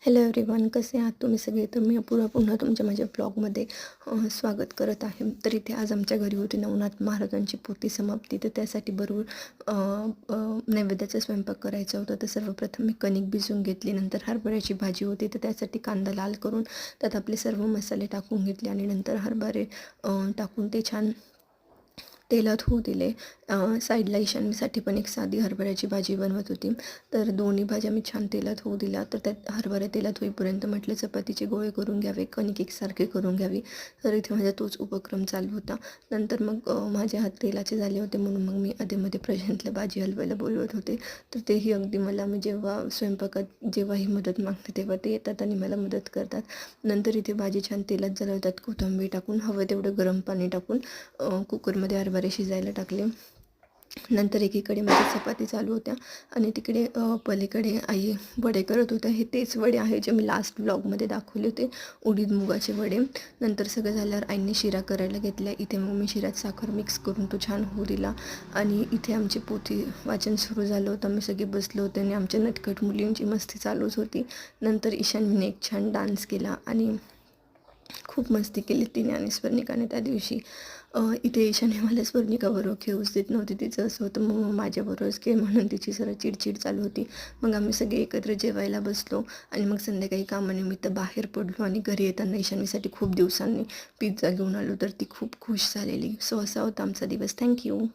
Hello everyone, कसे आहात तुम्ही सगळे? तर मी पुन्हा तुमच्या माझ्या ब्लॉगमध्ये स्वागत करत आहे. तर इथे आज आमच्या घरी होती नवनाथ महाराजांची पोथी समाप्ती. तर त्यासाठी बरोबर नैवेद्याचा स्वयंपाक करायचा होता. तर सर्वप्रथम मी कणिक भिजवून घेतली, नंतर हरभऱ्याची भाजी होती. तर त्यासाठी कांदा लाल करून त्यात आपले सर्व मसाले टाकून घेतले आणि नंतर हरभरे टाकून ते छान तेलात होऊ दिले. साईडला ईशान्येसाठी पण एक साधी हरभऱ्याची भाजी बनवत होती. तर दोन्ही भाज्या मी छान तेलात होऊ दिल्या. तर त्यात हरभरे तेलात होईपर्यंत म्हटलं चपातीचे गोळे करून घ्यावे, कणिक एकसारखे करून घ्यावी. तर इथे माझा तोच उपक्रम चालू होता. नंतर मग माझे हात तेलाचे झाले होते, म्हणून मग मी अधेमध्ये प्रशांतला भाजी हलवायला बोलवत होते. तर तेही अगदी मला मी जेव्हा स्वयंपाकात जेव्हाही मदत मागते तेव्हा ते येतात आणि मला मदत करतात. नंतर इथे भाजी छान तेलात झाल्यावर त्यात कोथिंबीर टाकून हवं तेवढं गरम पाणी टाकून कुकरमध्ये हरभरे शिजायला टाकले. नंतर एकीकडे माझ्या चपाती चालू होत्या आणि तिकडे पलीकडे आई वडे करत होत्या. हे तेच वडे आहे जे मी लास्ट ब्लॉगमध्ये दाखवले होते, उडीद मुगाचे वडे. नंतर सगळं झाल्यावर आईने शिरा करायला घेतल्या. इथे मग मी शिऱ्यात साखर मिक्स करून तो छान होऊ दिला आणि इथे आमची पोथी वाचन सुरू झालं होतं. आम्ही सगळे बसलो होते आणि आमच्या नटखट मुलींची मस्ती चालूच होती. नंतर ईशान्यने एक छान डान्स केला आणि खूप मस्ती केली तिने आणि स्वर्णिकाने त्या दिवशी. इथे ईशाने मला स्वर्णिकाबरोबर खेळूच देत नव्हती. तिचं असं होतं मग माझ्याबरोबरच खेळ, म्हणून तिची जरा चिडचिड चालू होती. मग आम्ही सगळे एकत्र जेवायला बसलो आणि मग संध्याकाळी कामानिमित्त बाहेर पडलो आणि घरी येताना ईशानीसाठी खूप दिवसांनी पिझ्झा घेऊन आलो. तर ती खूप खुश झालेली. सो असा होता आमचा दिवस. थँक्यू.